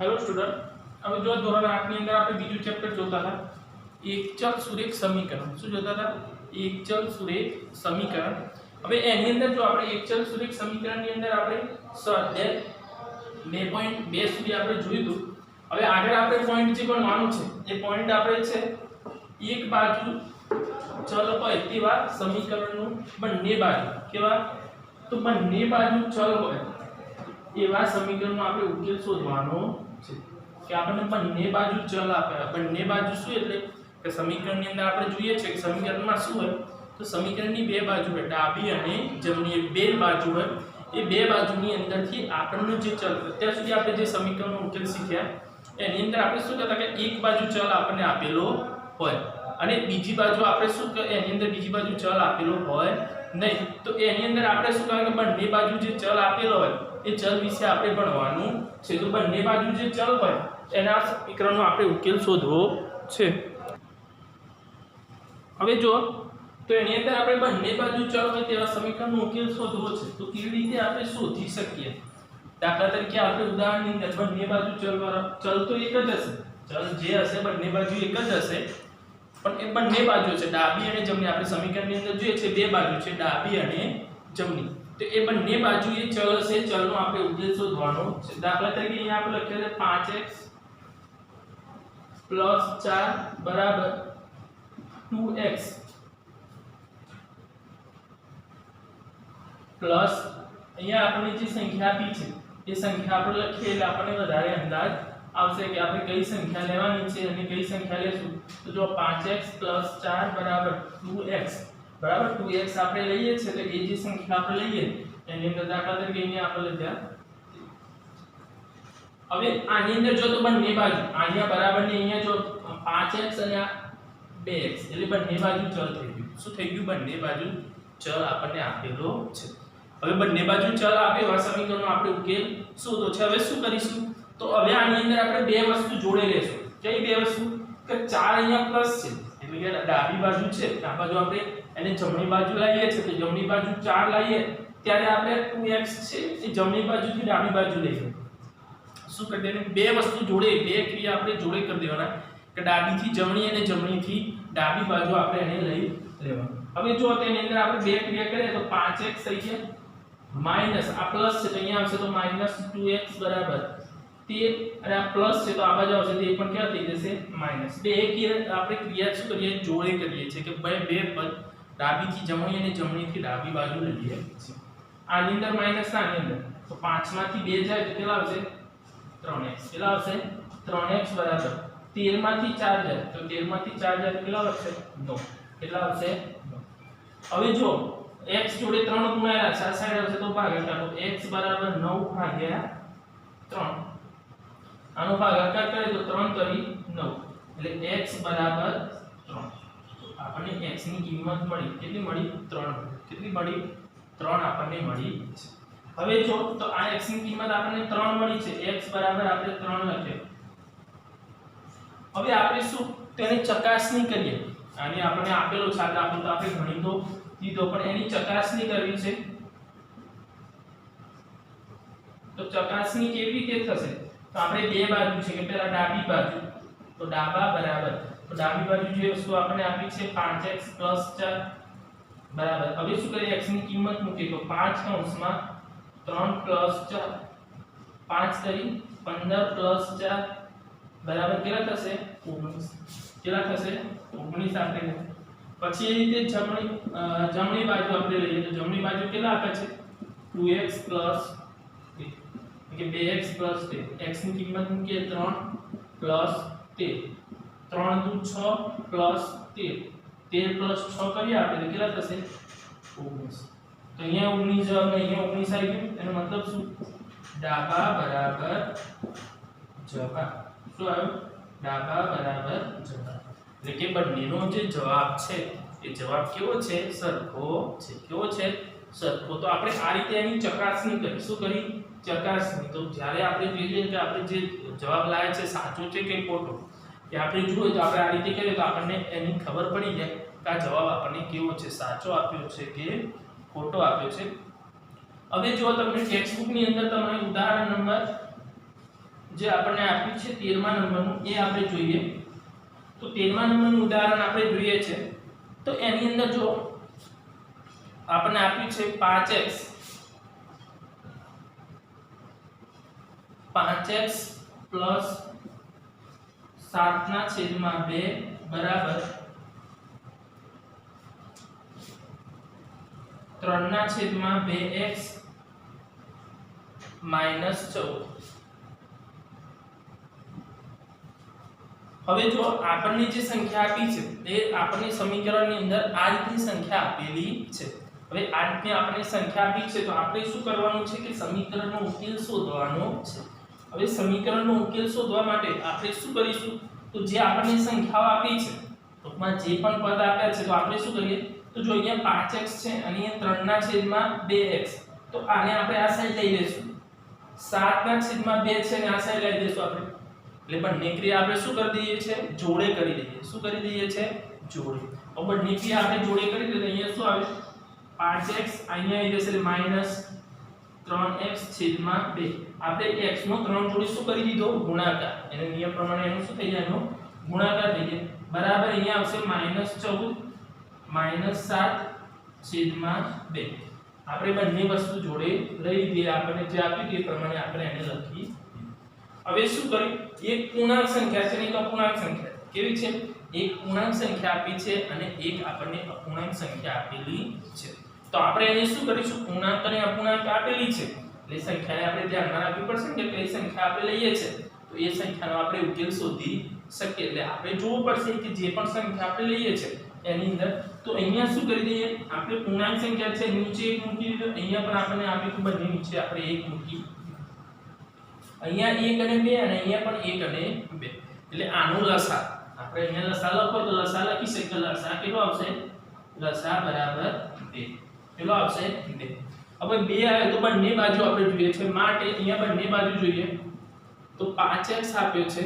Hello student, હવે જો ધોરણ 8 ની અંદર આપણે બીજું ચેપ્ટર જોતા હતા એકચલ સુરેખ સમીકરણ। શું જોતા હતા? એકચલ સુરેખ સમીકરણ। હવે એની અંદર જો આપણે એકચલ સુરેખ સમીકરણની અંદર આપણે સ્વાધ્યાય 2.2 સુધી આપણે જોયું હતું। હવે આગળ આપણે પોઈન્ટ જે ગણવાનું છે એ પોઈન્ટ આપણે છે એક બાજુ ચલ હોય તેવા સમીકરણનું બંને બાજુ કેવા તો બંને બાજુ ચલ હોય એવા સમીકરણનો આપણે ઉકેલ શોધવાનો છે કે આપણે બંને બાજુ ચલ આપે બંને બાજુ શું એટલે કે સમીકરણની અંદર આપણે જોઈએ છે કે સમીકરણમાં શું હોય તો સમીકરણની બે બાજુ હોય ડાબી અને જમણી બે બાજુ હોય એ બે બાજુની અંદરથી આપણને જે ચલ અત્યાર સુધી આપણે જે સમીકરણનો ઉકેલ શીખ્યા એની અંદર આપણે શું કહેતા કે એક બાજુ ચલ આપણને આપેલો હોય અને બીજી બાજુ આપણે શું કે એની અંદર બીજી બાજુ ચલ આપેલો હોય નહીં તો એની અંદર આપણે શું કહેવાય કે બંને બાજુ જે ચલ આપેલો હોય એ ચલ વિશે આપણે ભણવાનું છે તો બંને બાજુ જે ચલ હોય એના સમીકરણનો આપણે ઉકેલ શોધવો છે। હવે જો તો એની અંદર આપણે બંને બાજુ ચલ હોય તેવા સમીકરણનો ઉકેલ શોધવો છે તો કેવી રીતે આપણે શોધી શકીએ? દાખલા તરીકે આપણે ઉદાહરણની અંદર બંને બાજુ ચલ તો એક જ હશે, ચલ જે હશે બંને બાજુ એક જ હશે પણ એ બંને બાજુ છે ડાબી અને જમણી। આપણે સમીકરણની અંદર જોઈએ છે બે બાજુ છે ડાબી અને જમણી તો એ બંને બાજુ એ ચલ હશે ચલનો આપણે ઉકેલ શોધવાનો છે। દાખલા તરીકે અહીંયા આપણે લખ્યું છે 5x + 4 = 2x પ્લસ અહીંયા આપણે જે સંખ્યા આપી છે એ સંખ્યા આપણે લખીએ એટલે આપણને વધારે અંદાજ આવશે કે આપણે કઈ સંખ્યા લેવાની છે અને કઈ સંખ્યા લેશું। તો જો 5x + 4 = 2x બરાબર 2x આપણે લઈએ છે તો એ જે સંખ્યા આપણે લઈએ એની અંદર દાખલા તરીકે અહીંયા આપણે લખ્યા। હવે આની અંદર જો તો બંને બાજુ અહીંયા બરાબર ને અહીંયા જો 5x અને 2x એટલે બંને બાજુ ચલ થઈ ગયું। શું થઈ ગયું? બંને બાજુ ચલ આપણને આપેલો છે। હવે બંને બાજુ ચલ આપે એવા સમીકરણનો આપણે ઉકેલ શોધો છે। હવે શું કરીશું તો હવે આની અંદર આપણે બે વસ્તુ જોડે લેશું। કઈ બે વસ્તુ કે 4 અહીંયા પ્લસ છે એટલે કે ડાબી બાજુ છે આ બાજુ આપણે એને જમણી બાજુ લાવીએ છે તો જમણી બાજુ 4 લાવીએ ત્યારે આપણે 2x છે એ જમણી બાજુથી ડાબી બાજુ લઈએ। શું કરી દેવાનું? બે વસ્તુ જોડે બે ક્રિયા આપણે જોડે કરી દેવાના કે ડાબીથી જમણી અને જમણીથી ડાબી બાજુ આપણે એને લઈ લેવાનું। હવે જો તેની અંદર આપણે બે ક્રિયા કરીએ તો 5x થઈ ગયા માઈનસ આ પ્લસ છે તો અહીંયા આવશે તો -2x બરાબર 13 અને આ પ્લસ છે તો આ બાજુ આવશે તો એ પણ ક્યાં થઈ જશે માઈનસ। બે આપણે ક્રિયા શું કરીએ જોડે કરીએ છીએ કે બે પદ ડાબીથી જમણી અને જમણીથી ડાબી બાજુ લઈએ છીએ। આની અંદર માઈનસ આની અંદર તો 5 માંથી 2 જાય તો કેટલા આવશે 3x કેટલા આવશે 3x બરાબર 13 માંથી 4 જાય તો 13 માંથી 4 જાય તો કેટલા આવશે 9 કેટલા આવશે 9। હવે જો x જોડે 3 ગુણાયેલા છે આ સાઈડ આવશે તો ભાગાકાર તો x બરાબર 9/3 આનો ભાગાકાર કરે તો 3 કરી 9 એટલે x બરાબર 3 આપણને x ની કિંમત મળી કેટલી મળી 3 કેટલી મળી 3 આપણને મળી છે। હવે જો તો આ x ની કિંમત આપણને 3 મળી છે x બરાબર આપણે 3 લખ્યો। હવે આપણે શું તેની ચકાસણી કરીએ આને આપણને આપેલો છે આપણે તો આપણે ગણિત તો દીધો પણ એની ચકાસણી કરવી છે તો ચકાસણી કેવી રીતે થશે તો આપણે બે બાજુ છે કે પહેલા ડાબી બાજુ તો ડાબા બરાબર તો ડાબી બાજુ જે વસ્તુ આપણને આપી છે 5x + 4 બરાબર હવે શું કરીએ x ની કિંમત મૂકીએ તો 5 કૌંસમાં 3 + 4 5 કરી 15 + 4 બરાબર કેટલા થશે 19 કેટલા થશે 19 આપણે પછી એ રીતે જમણી બાજુ આપણે લઈએ તો જમણી બાજુ કેટલા આપે છે 2x + 2 કે 2x + 2 x ની કિંમત મૂકીએ 3 + 13 3 દુ 6 + 13 13 + 6 કરીએ આપણે તો કેટલા થશે 19 તો અહીંયા 19 અને અહીંયા 19 આવી ગયું એનો મતલબ શું ડાબા બરાબર જવાબ શું આવ્યું ડાબા બરાબર જવાબ એટલે કે બંનેનો જે જવાબ છે એ જવાબ કેવો છે સરખો છે કેવો છે સરખો। તો આપણે આ રીતે એની ચકાસણી કરી શું કરી ચકાસણી તો જ્યારે આપણે જોઈએ કે આપણે જે જવાબ લાવ્યા છે સાચો છે કે ખોટો એ આપણે જોઈએ તો આપણે આ રીતે કરીએ તો આપણને એની ખબર પડી જાય કે આ જવાબ આપણને કેવો છે સાચો આપ્યો છે કે ખોટો આપ્યો છે। હવે જો તમને ટેક્સ્ટ બુક ની અંદર તમને ઉદાહરણ નંબર જે આપણને આપ્યું છે 13મા નંબરનું એ આપણે જોઈએ તો 13મા નંબરનું ઉદાહરણ આપણે જોઈએ છે તો એની અંદર જો આપણને આપ્યું છે 5x પ્લસ 7/2 બરાબર 3/2x માઈનસ 14. હવે જો આપણને જે સંખ્યા આપી છે એ આપણને સમીકરણની અંદર આ રીતની સંખ્યા આપેલી છે. હવે આ રીતની આપણને સંખ્યા આપી છે તો આપણે શું કરવાનું છે કે સમીકરણનો ઉકેલ શોધવાનો છે. હવે સમીકરણનો ઉકેલ શોધવા માટે આપણે શું કરીશું તો જે આપણને સંખ્યાઓ આપી છે ટૂંકમાં જે પણ પદ આપ્યા છે તો આપણે શું કરીએ તો જો અહીંયા 5x છે અને અહીંયા 3/2x તો આને આપણે આ સાઈડ લઈ લેશું 7/2 છે ને આ સાઈડ લઈ દેશું આપણે એટલે બંને ક્રિયા આપણે શું કરી દઈએ છે જોડે કરી દઈએ. શું કરી દઈએ છે જોડે. હવે બંને ક્રિયા આપણે જોડે કરી દઈએ અહીંયા શું આવે 5x અહીંયા આવી જશે માઈનસ 3x/2 આપણે x નો 3 જોડે શું કરી દીધો ગુણાકાર એને નિયમ પ્રમાણે એનું શું થઈ જાય એનો ગુણાકાર થઈ જાય બરાબર અહીંયા આવશે -14 -7/2 આપણે બંને વસ્તુ જોડે લઈ લીધી આપણને જે આપ્યું તે પ્રમાણે આપણે એને લખી. હવે શું કર્યું એક પૂર્ણાંક સંખ્યા છે અને એક અપૂર્ણાંક સંખ્યા કેવી છે એક પૂર્ણાંક સંખ્યા આપી છે અને એક આપણને અપૂર્ણાંક સંખ્યા આપેલી છે તો આપણે એને શું કરીશું પૂર્ણાંક અને અપૂર્ણાંક આપેલી છે એટલે સંખ્યાને આપણે ધ્યાનમાં રાખવી પડશે કે કઈ સંખ્યા આપણે લઈએ છે તો એ સંખ્યાનો આપણે ઉકેલ શોધી શકીએ. એટલે આપણે જોવું પડશે કે જે પણ સંખ્યા આપણે લઈએ છે એની અંદર તો અહીંયા શું કરી દઈએ આપણે પૂર્ણાંક સંખ્યા છે નીચે એક મૂકી દીધો અહીંયા પણ આપણને આપ્યું તો બંને નીચે આપણે એક મૂકી અહીંયા 1 અને 2 અને અહીંયા પણ 1 અને 2 એટલે આનો લસા આપણે અહીંયા લસા લખો તો લસા લખી શકીએ લસા કેટલો આવશે લસા બરાબર 2 કેટલો આવશે 2. હવે 2 આવે તો બંને બાજુ આપણે જોઈએ છે માટે અહીંયા બંને બાજુ જોઈએ તો 5x આપ્યો છે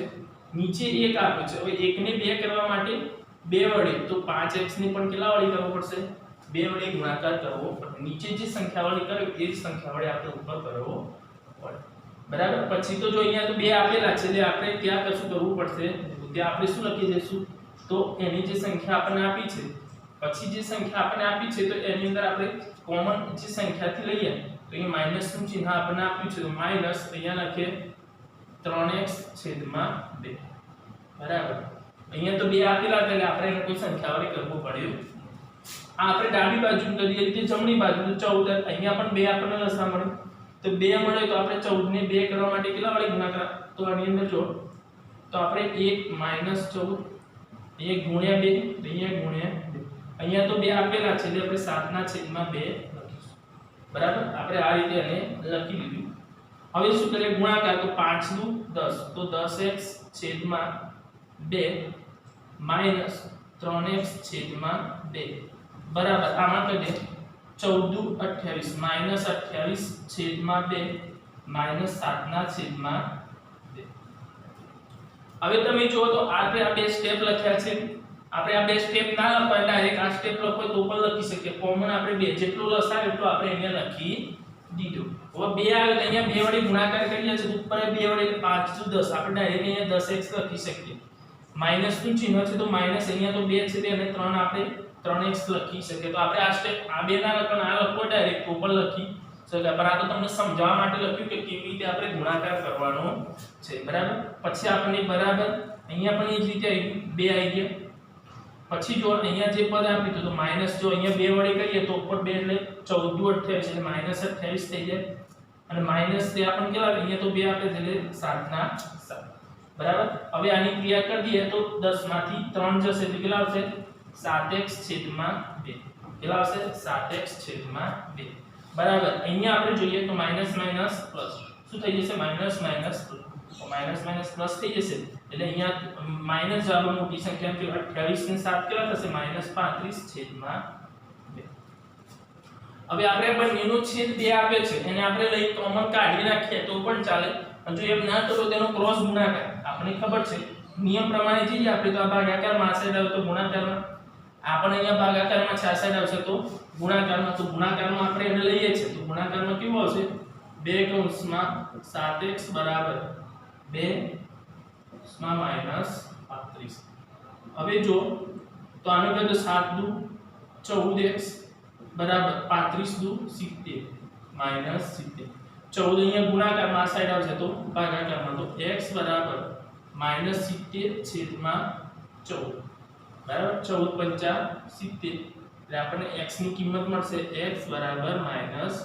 નીચે 1 આપ્યો છે. હવે 1 ને 2 કરવા માટે 2 વડે તો 5x ને પણ કેટલા વડે કરવો પડશે 2 વડે ગુણાકાર કરવો પડે. નીચે જે સંખ્યા વડે કર્યો એ જ સંખ્યા વડે આપણે ઉપર કરવો પડે બરાબર. પછી તો જો અહીંયા તો 2 આપેલા છે એટલે આપણે ત્યાં કશું કરવું પડશે ત્યાં આપણે શું લખી દઈશું તો એની જે સંખ્યા આપણને આપી છે પછી જે સંખ્યા આપણને આપી છે તો એની અંદર આપણે કોમન જે સંખ્યાથી લઈએ તો અહીંયા માઈનસ નું ચિહ્ન આપણને આપ્યું છે તો માઈનસ અહીંયા લખીએ 3x/2 બરાબર. અહીંયા તો 2 આપેલા હતા એટલે આપણે એને કોઈ સંખ્યા વડે કરવું પડ્યું. આ આપણે ડાબી બાજુ કરીએ રીતે જમણી બાજુ તો 14 અહીંયા પણ 2 આપણને લસા મળે તો 2 મળે તો આપણે 14 ને 2 કરવા માટે કેટલા વડે ગુણાકાર તો આની અંદર જો તો આપણે 1 -14 1 ગુણ્યા 2 અહીંયા ગુણ્યા 2 અહીંયા તો 2 આપેલા છે એટલે આપણે 7/2 લખીશું બરાબર. આપણે આ રીતે એને લખી દીધું. હવે શું કરીએ ગુણાકાર તો 5 નું 10 તો 10x/2 -3x/2 બરાબર. આમાં કરીએ 14 28 -28/2 -7/2. હવે તમે જુઓ તો આપણે આ બે સ્ટેપ લખ્યા છે આપણે આ બે સ્ટેપ ના લખવા ડાયરેક્ટ આ સ્ટેપ લખો તો પણ લખી શકીએ કોમન આપણે 2 જેટલો લસાય એટલો આપણે અહીંયા લખી દીધો. હવે 2 આવે તો અહીંયા 2 વડે ગુણાકાર કરીએ છે તો ઉપર 2 વડે 5 × 10 આપણે ડાયરેક્ટ અહીંયા 10x લખી શકીએ. માઈનસ નું ચિહ્ન છે તો માઈનસ અહીંયા તો 2 છે અને 3 આપણે 3x લખી શકીએ. તો આપણે આ સ્ટેપ આ બે ના લખો આ લખો ડાયરેક્ટ તો પણ લખી શકીએ પણ આ તો તમને સમજાવવા માટે લખ્યું કે કેવી રીતે આપણે ગુણાકાર કરવાનો છે બરાબર. પછી આપણને બરાબર અહીંયા પણ એ જ રીતે આવી 2 આવી ગયા. પછી જો અહીંયા જે પદ આપ્યું તો માઈનસ જો અહીંયા 2 વડે કરીએ તો ઉપર 2 એટલે 14 28 એટલે -28 થઈ જાય અને માઈનસ તે આપણને કેટલા અહીંયા તો 2 આપે છે એટલે 7/7 બરાબર. હવે આની ક્રિયા કરી દઈએ તો 10 માંથી 3 જશે એટલે કેટલા આવશે 7x/2 કેટલા આવશે 7x/2 બરાબર. અહીંયા આપણે જોઈએ તો માઈનસ માઈનસ પ્લસ શું થઈ જશે માઈનસ માઈનસ તો માઈનસ માઈનસ પ્લસ થઈ જશે એટલે અહીંયા માઈનસ જવાબ મોટી સંખ્યા કે 28 ને 7 કેટલા થશે -35/2. હવે આપણે બંનેનો છેદ 2 આપ્યો છે એને આપણે લઈ કોમન કાઢી નાખીએ તો પણ ચાલે અને જો એમ ના કરો તેનો ક્રોસ ગુણાકાર આપણે ખબર છે નિયમ પ્રમાણે જઈએ આપણે તો આ ભાગાકારમાં આ સાઈડ આવે તો ગુણાકારમાં આપણે અહીંયા ભાગાકારમાં છે આ સાઈડ આવશે તો ગુણાકારમાં તો ગુણાકારમાં આપણે એને લઈએ છે તો ગુણાકારમાં કેવું આવશે 2 કૌંસમાં 7x બરાબર 2 માં માઈનસ 35. હવે જો તો આને કહે તો 7 દુ 14x બરાબર 35 દુ 70 માઈનસ 70. 14 અહીંયા ગુણાકારમાં આ સાઈડ આવશે તો ભાગાકારમાં, તો x બરાબર માઈનસ 70 છેદમાં 14 બરાબર 14 પંચા 70 એટલે આપણને x ની કિંમત મળશે x બરાબર માઈનસ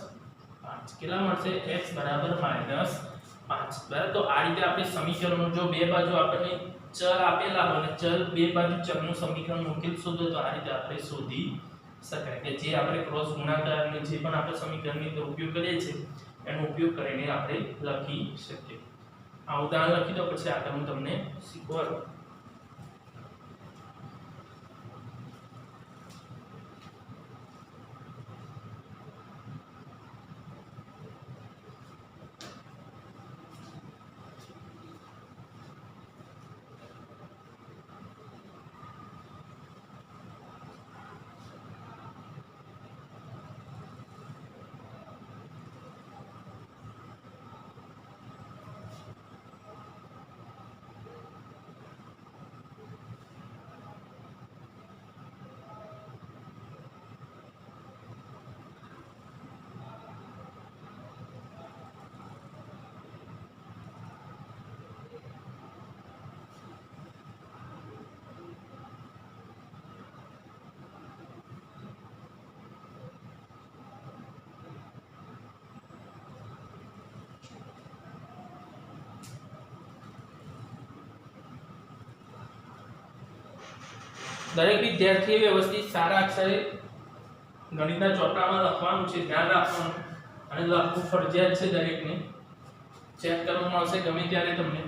5. કેટલા મળશે? x બરાબર માઈનસ 5. બરાબર. તો આ રીતે આપણે સમીકરણનો જો બે બાજુ આપણને ચલ આપેલા હોય અને ચલ બે બાજુ ચલનું સમીકરણ ઉકેલ શોધો તો આ રીતે આપણે શોધી શકાય કે જે આપણે ક્રોસ ગુણાકારને જે પણ આપણે સમીકરણની અંદર ઉપયોગ કરીએ છીએ એનો ઉપયોગ કરીને આપણે લખી શકીએ. આ ઉદાહરણ લખી દો પછી આગળ હું તમને શીખવાડું. દરેક વિદ્યાર્થીએ વ્યવસ્થિત સારા અક્ષરે ગણિતના ચોપડામાં લખવાનું છે, ધ્યાન રાખવાનું અને લખવું ફરજિયાત છે દરેકને. ચેક કરવામાં આવશે ગમે ત્યારે તમને,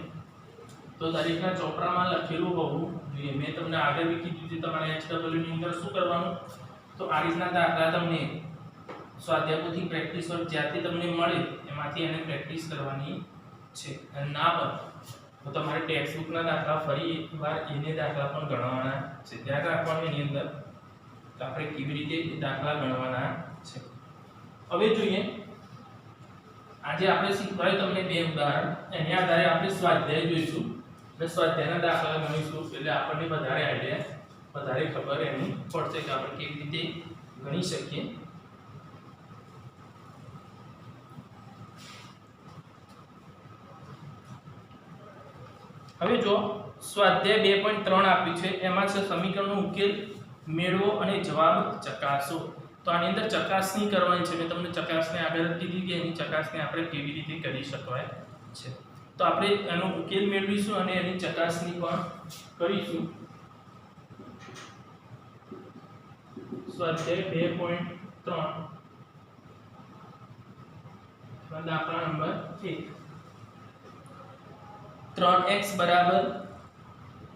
તો દરેકના ચોપડામાં લખેલું હોવું જોઈએ. મેં તમને આગળ બી કીધું છે તમારે HW ની અંદર શું કરવાનું, તો આ રીતના દાખલા તમને સ્વાધ્યાયપોથી પ્રેક્ટિસ વર્ક જ્યાંથી તમને મળે એમાંથી એને પ્રેક્ટિસ કરવાની છે. અને ના પણ તો તમારે ટેક્સ્ટ બુકના દાખલા ફરી એકવાર એને દાખલા પણ ગણવાના છે. ધ્યાન રાખવાનું એની અંદર તો આપણે કેવી રીતે દાખલા ગણવાના છે. હવે જોઈએ, આજે આપણે શીખવાડ્યું તમને બે ઉદાહરણ, એના આધારે આપણે સ્વાધ્યાય જોઈશું અને સ્વાધ્યાયના દાખલા ગણીશું એટલે આપણને વધારે આઈડિયા વધારે ખબર એની પડશે કે આપણે કેવી રીતે ગણી શકીએ. હવે જો સ્વાધ્યાય 2.3 આપ્યું છે, એમાં છે સમીકરણનો ઉકેલ મેળવો અને જવાબ ચકાસો. તો આની અંદર ચકાસણી કરવાની છે. મેં તમને ચકાસણી આગળ કીધી કે એની ચકાસણી આપણે કેવી રીતે કરી શકાય છે. તો આપણે એનો ઉકેલ મેળવીશું અને એની ચકાસણી પણ કરીશું. સ્વાધ્યાય 2.3 દાખલા નંબર 1. 3x બરાબર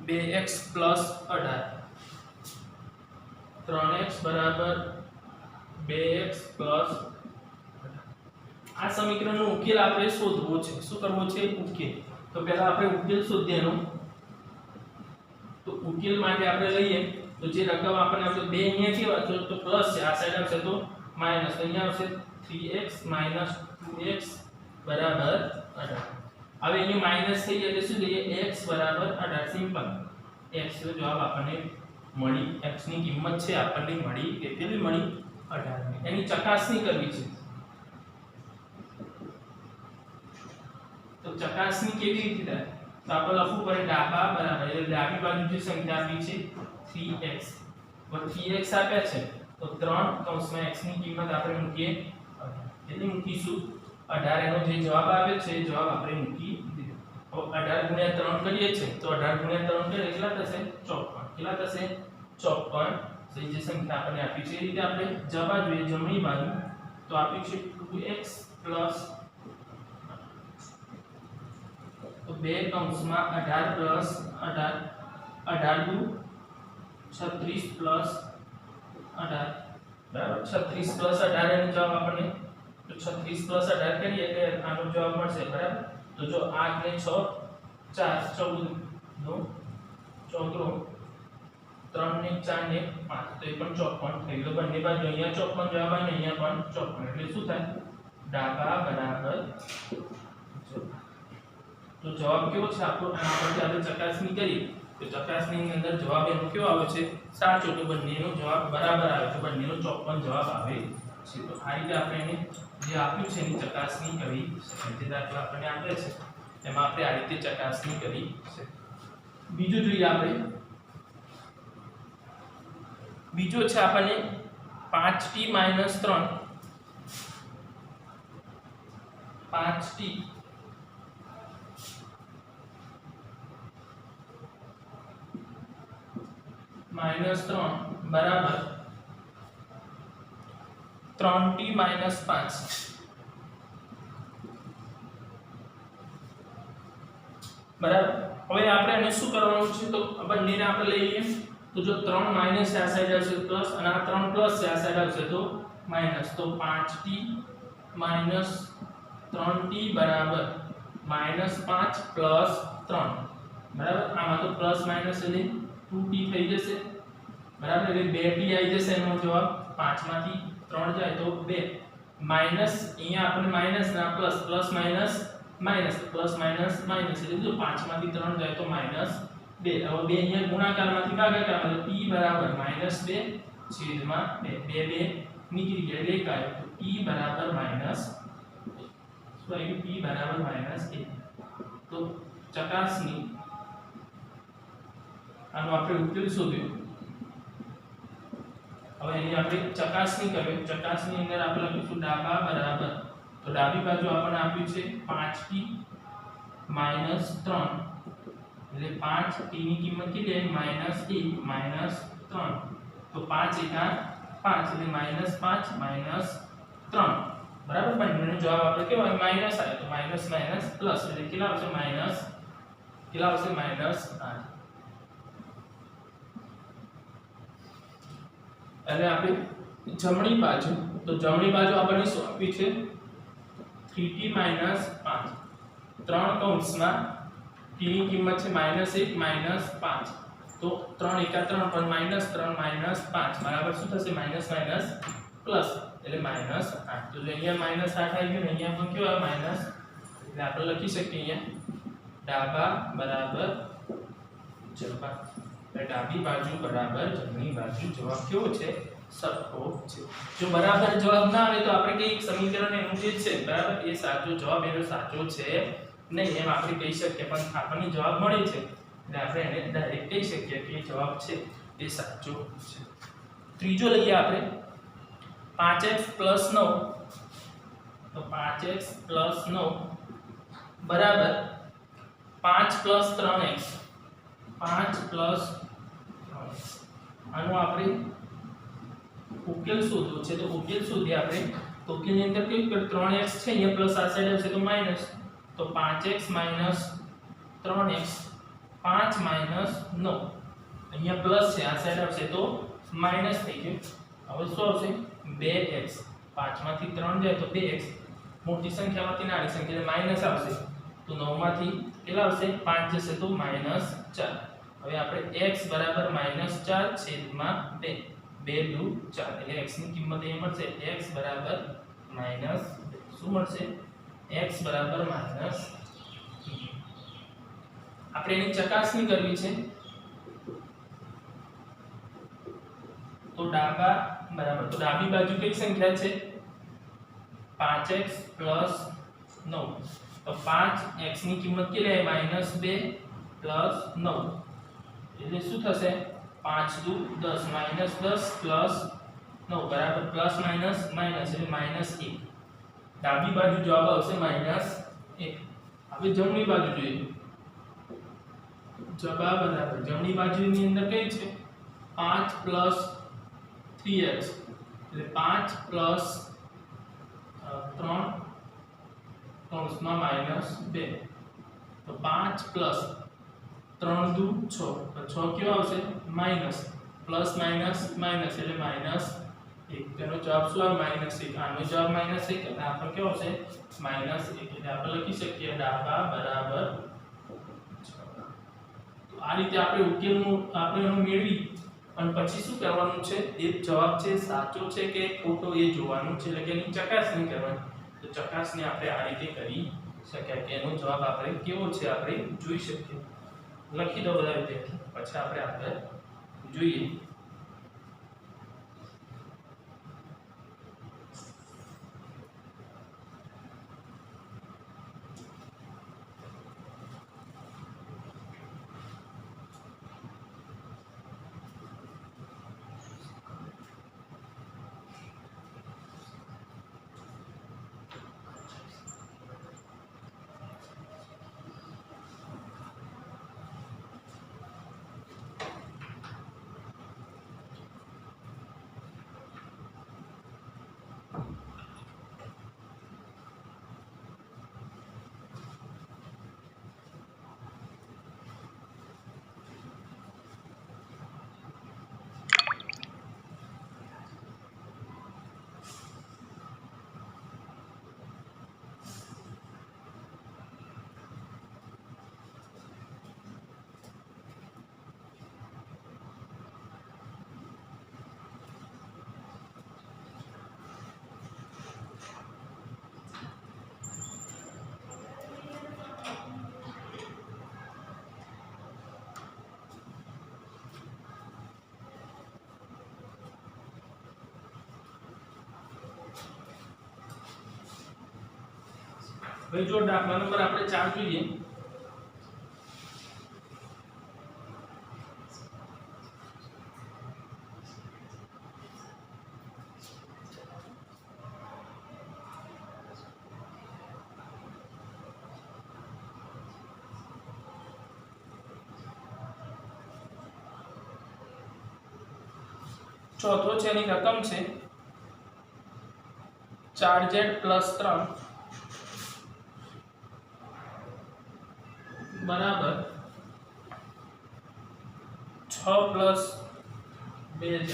2x પ્લસ 18. 3x બરાબર 2x પ્લસ 18. આ સમીકરણનો ઉકેલ આપણે શોધવો છે. શું કરવો છે? ઉકેલ. તો પહેલા આપણે ઉકેલ શોધીએ એનો. તો ઉકેલ માટે આપણે લઈએ તો જે રકમ આપણને આવશે 2 અહીંયા કેવા તો પ્લસ છે, આ સાઈડ આવશે તો માઈનસ, અહીંયા આવશે 3x 2x બરાબર 18. હવે એની માઈનસ થઈ એટલે શું લઈએ? x બરાબર 18. સિમ્પલ. x નો જવાબ આપણને મળી, x ની કિંમત છે આપણને મળી, કેટલી મળી? 18. એની ચકાસણી કરવી છે. તો ચકાસણી કેવી રીતે થાય? તો આપણે લખવું પડે ડાબા બરાબર, એટલે ડાબી બાજુ જે સંખ્યા આપી છે 3x, 3x આપ્યા છે તો 3 કૌંસમાં x ની કિંમત આપણે મૂકીએ 18. કેટલી મૂકીશું? 18. એનો જે જવાબ આવે છે એ જવાબ આપણે મૂકી દીધો. હવે 18 ગુણ્યા 3 કરીએ છે તો 18 ગુણ્યા 3 કરીએ કેટલા થશે? 54. કેટલા થશે? 54. તો જે સંખ્યા આપણને આપી છે એ રીતે આપણે જવા જોઈએ જમણી બાજુ. તો આપ્યું છે 2x પ્લસ, તો 2 કૌંસમાં 18 પ્લસ 18, 18 દુ 36 પ્લસ 18 બરાબર. 36 પ્લસ 18 એનો જવાબ આપણને, તો 36 પ્લસ 18 કરીએ એટલે આનો જવાબ મળશે બરાબર. તો જો 8 ને 6 4 14 નો 14, 3 ને 4 ને 5 તો એ પણ 54 થઈ ગયો. બંને બાજુ અહીંયા 54 જવાબ આવે ને અહીંયા પણ 54 એટલે શું થાય? ડાબા બરાબર 54. તો જવાબ કેવો છે આપણો આના પરથી આપણે ચકાસણી કરી તો ચકાસણીની અંદર જવાબ એનો કેવો આવે છે સાચો તો બંનેનો જવાબ બરાબર આવે તો બંનેનો ચોક્કસ જવાબ આવે છે તો આ રીતે આપણે એને જે આપ્યું છે એની ચકાસણી કરી શકીએ જે દાખલો આપણને આપે છે એમાં આપણે આ રીતે ચકાસણી કરી છે બીજું જોઈએ આપણે બીજો છે આપણને 5t - 3 5t -3 બરાબર 3t - 5 બરાબર હવે આપણે આને શું કરવાનું છે તો બંનેને આપણે લઈ લઈએ તો જો 3 માઈનસ આ સાઈડ આવશે પ્લસ અને આ 3 પ્લસ છે આ સાઈડ આવશે તો માઈનસ તો 5t - 3t બરાબર -5 પ્લસ 3 બરાબર આમાં તો પ્લસ માઈનસ એટલે 2t થઈ જશે બરાબર એટલે 2t આવી જશે એનો જવાબ 5 માંથી 3 જાય તો 2 માઈનસ અહીંયા આપણે માઈનસ ના plus plus minus minus plus minus minus એટલે જો 5 માંથી 3 જાય તો માઈનસ 2 હવે 2 અહીંયા ગુણાકારમાંથી ભાગાકારમાં તો p બરાબર -2 છેદમાં 2 2 નીકળી ગયા એટલે 1 આવ્યો તો p બરાબર માઈનસ શું આવ્યું p બરાબર -1 તો ચકાસણી આનો આપણે ઉકેલ શોધ્યો હવે એની આપણે ચકાસણી કરવી ચકાસણી અંદર આપણે લખીશું ડાબા બરાબર તો ડાબી બાજુ આપણને આપ્યું છે 5t - 3 એટલે 5t ની કિંમત કેટલી આવી -1 - 3 તો 5 * 5 એટલે -5 - 3 બરાબર બંનેનો જવાબ આપણે કેવો આવે માઈનસ આવે તો માઈનસ માઈનસ પ્લસ એટલે કેટલા આવશે માઈનસ કેટલા આવશે -8 અને આપણે જમણી બાજુ તો જમણી બાજુ આપણને શું આપ્યું છે 3t - 5 3 કૌંસમાં t ની કિંમત છે -1 -5 તો 3 * 3 પણ -3 -5 બરાબર શું થશે માઈનસ માઈનસ પ્લસ એટલે -8 તો જો અહીંયા -8 આવી ગયું ને અહીંયા પણ કેવું આવે માઈનસ એટલે આપણે લખી શકીએ અહીંયા ડાબા બરાબર જમણા એટલે ડાબી બાજુ બરાબર જમણી બાજુ જવાબ કેવો છે સરખો છે જો બરાબર જવાબ ના આવે તો આપણે કઈ સમીકરણ એનું જે છે બરાબર એ સાચો જવાબ એનો સાચો છે નહીં એમ આપણે કહી શકીએ પણ આપણને જવાબ મળે છે એટલે આપણે એને ડાયરેક્ટ કહી શકીએ કે એ જવાબ છે એ સાચો છે ત્રીજો લઈએ આપણે 5x + 9 તો 5x + 9 બરાબર 5 + 3x 5 + 3x આનો આપણે ઉકેલ શોધવો છે તો ઉકેલ શોધીએ આપણે તો ઉકેલની અંદર કેવું કે 3x છે અહીંયા પ્લસ આ સાઈડ આવશે તો માઈનસ તો 5x - 3x 5 - 9 અહીંયા પ્લસ છે આ સાઈડ આવશે તો માઈનસ થઈ ગયું હવે શું આવશે 2x 5 માંથી 3 જાય તો 2x મોટી સંખ્યામાંથી નાની સંખ્યા એટલે માઈનસ આવશે તો 9 માંથી કેટલા આવશે 5 જશે તો -4 હવે આપણે x બરાબર -4 છેદમાં 2 2 2 4 એટલે x ની કિંમત એ મળશે x બરાબર માઈનસ શું મળશે x બરાબર માઈનસ આપણે એની ચકાસણી કરવી છે તો ડાબા બરાબર તો ડાબી બાજુ કઈ સંખ્યા છે 5x + 9 તો 5x ની કિંમત કેટલી આવી -2 + 9 એટલે શું થશે 5 દુ 10 -10 + 9 બરાબર પ્લસ માઈનસ માઈનસ એટલે -1 ડાબી બાજુ જવાબ આવશે -1 હવે જમણી બાજુ જોઈએ જવાબ બરાબર જમણી બાજુની અંદર કઈ છે 5 + 3x એટલે 5 + 3 કૌંસમાં -2 તો 5 + 3 દુ 6 તો 6 કેવો આવશે માઈનસ પ્લસ માઈનસ માઈનસ એટલે -1 તેનો જવાબ શું આવે -1 આનો જવાબ -1 એટલે આપણો કેવો આવશે -1 એટલે આપણે લખી શકીએ ડાબા બરાબર તો આ રીતે આપણે ઉકેલનું આપણે એનું મેળવી અને પછી શું કરવાનું છે એ જવાબ છે સાચો છે કે ખોટો એ જોવાનું છે એટલે કે એની ચકાસણી કરવાની તો ચકાસણી આપણે આ રીતે કરી શક્યા કે એનો જવાબ આપણે કેવો છે આપણે જોઈ શકીએ. લખી દો બધા વિદ્યાર્થી, પછી આપણે આગળ જોઈએ. ભાઈ જો દાખલા નંબર આપણે 4 જોઈએ. ચોથો છે એની રકમ છે 4z + 3 बराबर 6 + 2z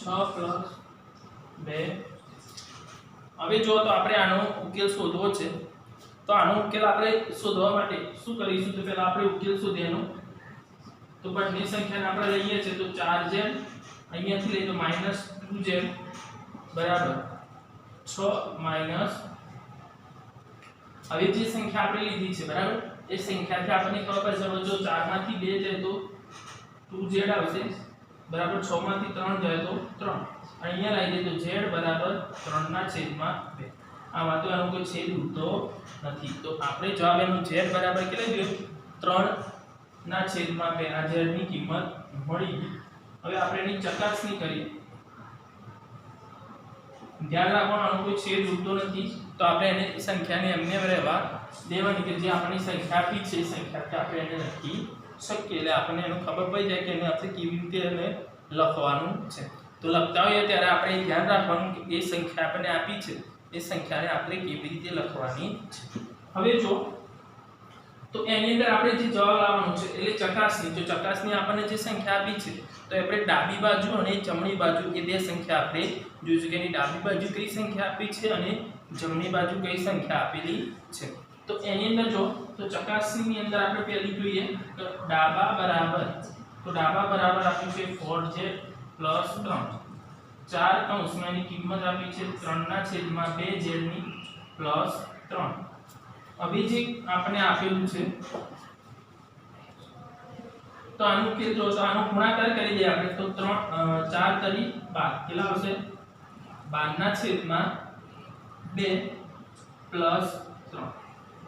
6 + 2. હવે જો તો આપણે આનો ઉકેલ શોધવો છે, તો આનો ઉકેલ આપણે શોધવા માટે શું કરીશું? તો પહેલા આપણે ઉકેલ શોધીએનો. તો બંને સંખ્યાને આપણે લઈએ છે તો 4z અહીંયાથી લઈએ તો -2z બરાબર 6 હવે જે સંખ્યા આપણે લીધી છે બરાબર, એ સંખ્યાથી આપણને ખબર પડશે જો 4 માંથી 2 જાય તો 2z આવશે બરાબર, 6 માંથી 3 જાય તો 3. અહીંયા લઈ દે તો z બરાબર 3/2. આમાં તો એનો કોઈ છેદ ઉડતો નથી, તો આપણે જવાબ એનો z બરાબર કેટલો થયો? 3/2. આ z ની કિંમત મળી. હવે આપણે એની ચકાસણી કરીએ. ધ્યાન રાખવાનું આનો કોઈ છેદ ઉડતો નથી, તો આપણે એને સંખ્યાને એમને રહેવા દેવાની કે જે આપણી સંખ્યા આપી છે એ સંખ્યાથી આપણે એને લખી શકીએ. એટલે આપણને એનો ખબર પડી જાય કે એને આપણે કેવી રીતે એને લખવાનું છે. તો લખતા હોઈએ ત્યારે આપણે ધ્યાન રાખવાનું કે એ સંખ્યા આપણને આપી છે એ સંખ્યાને આપણે કેવી રીતે લખવાની છે. હવે જો તો એની અંદર આપણે જે જવાબ લાવવાનો છે એટલે ચકાસણી. જો ચકાસણી આપણને જે સંખ્યા આપી છે તો આપણે ડાબી બાજુ અને જમણી બાજુ એ બે સંખ્યા આપણે જોઈશું કે એની ડાબી બાજુ કઈ સંખ્યા આપી છે અને જમણી બાજુ કઈ સંખ્યા આપેલી છે. તો એની અંદર જો તો ચકાસણીની અંદર આપણે પહેલી જોઈએ તો ડાબા બરાબર આપ્યું છે 4z + 3. 4 કૌંસમાં એની કિંમત આપી છે 3/2z ની +3. હવે જે આપણે આપેલું છે તો આનું ઉકેલ જો તો આનો ગુણાકાર કરી દઈએ આપણે તો 4 તરી 12 કેટલા આવશે? 12/2 + 3.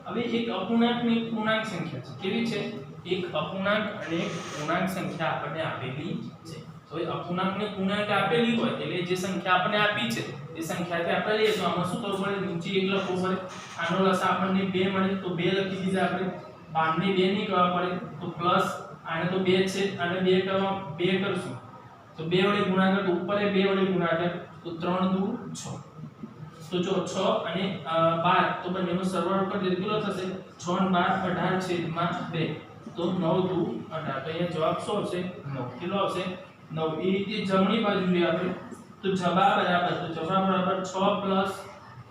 હવે એક અપૂર્ણાંક ને એક પૂર્ણાંક સંખ્યા છે. કેવી છે? એક અપૂર્ણાંક અને એક પૂર્ણાંક સંખ્યા આપણને આપેલી છે. તો એ અપૂર્ણાંક ને પૂર્ણાંક આપેલી હોય એટલે જે સંખ્યા આપણને આપી છે એ સંખ્યાથી આપણે લઈએ તો આમાં શું કરવું પડે? નીચે 1 લખવું પડે. આનો લસા આપણને 2 મળે તો 2 લખી દીધા આપણે. 12 ને 2 નહીં કરવા પડે તો પ્લસ આને તો 2 છે આને 2 કરવા 2 કરશું તો 2 વડે ગુણાકાર તો ઉપર એ 2 વડે ગુણાકાર તો 3 દુ 6. તો જો 6 અને 12 તો બંનેનો સરવાળો કરી દે કેટલો થશે? 6 અને 12 18/2 તો 9 દુ 18. તો અહીંયા જવાબ શું આવશે? 9. કેટલો આવશે? 9. એ રીતે જમણી બાજુ જોઈએ આપણે તો જવાબ બરાબર 6 +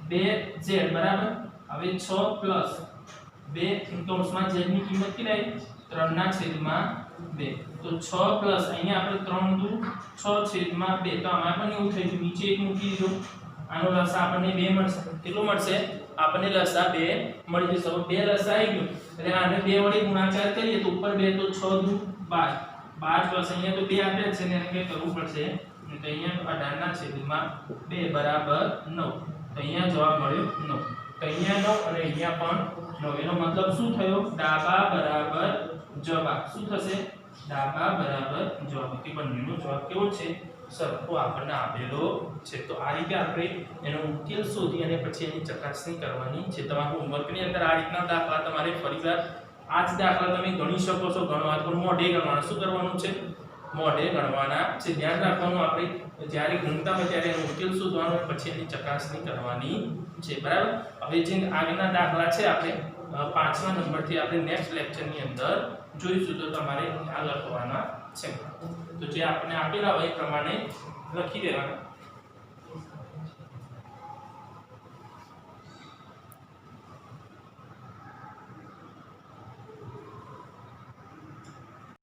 2z બરાબર. હવે 6 + 2 કૌંસમાં z ની કિંમત કેટલી આવી? 3/2. તો 6 પ્લસ અહીંયા આપણે 3 દુ 6/2. તો આમાં પણ એવું થઈ ગયું નીચે 1 મૂકી દીધો. આનો લસા આપણને 2 મળશે. કેટલો મળશે? આપણને લસા 2 મળી જશે. હવે 2 લસા આવી ગયો એટલે આને 2 વડે ગુણાકાર કરીએ તો ઉપર 2 તો 6 દુ 12 12 પ્લસ અહીંયા તો 2 આપેલ છે ને એને કંઈ કરવું પડશે તો અહીંયા 18 ના છેદમાં 2 બરાબર 9. તો અહીંયા જવાબ મળ્યો 9. તો અહીંયા 9 અને અહીંયા પણ 9. એનો મતલબ શું થયો? ડાબા બરાબર જવાબ. શું થશે? ડાબા બરાબર જવાબ. કે બંનેનો જવાબ કેવો છે? સરખો આપણને આપેલો છે. તો આ રીતે આપણે એનો ઉકેલ શોધી અને પછી એની ચકાસણી કરવાની છે. તમારા હોમવર્કની અંદર આ રીતના દાખલા તમારે ફરીવાર આ જ દાખલા તમે ગણી શકો છો. ગણવા તો મોઢે ગણવાના. શું કરવાનું છે? મોઢે ગણવાના છે. ધ્યાન રાખવાનું આપણે જ્યારે ગણતા હોય ત્યારે એનો ઉકેલ શોધવાનો પછી એની ચકાસણી કરવાની છે. બરાબર. હવે જે આગળના દાખલા છે આપણે 5મા નંબરથી આપણે નેક્સ્ટ લેક્ચરની અંદર જોઈશું. તો તમારે આ લખવાના છે. તો જે આપણે આપેલા હોય એ પ્રમાણે લખી દેવાના.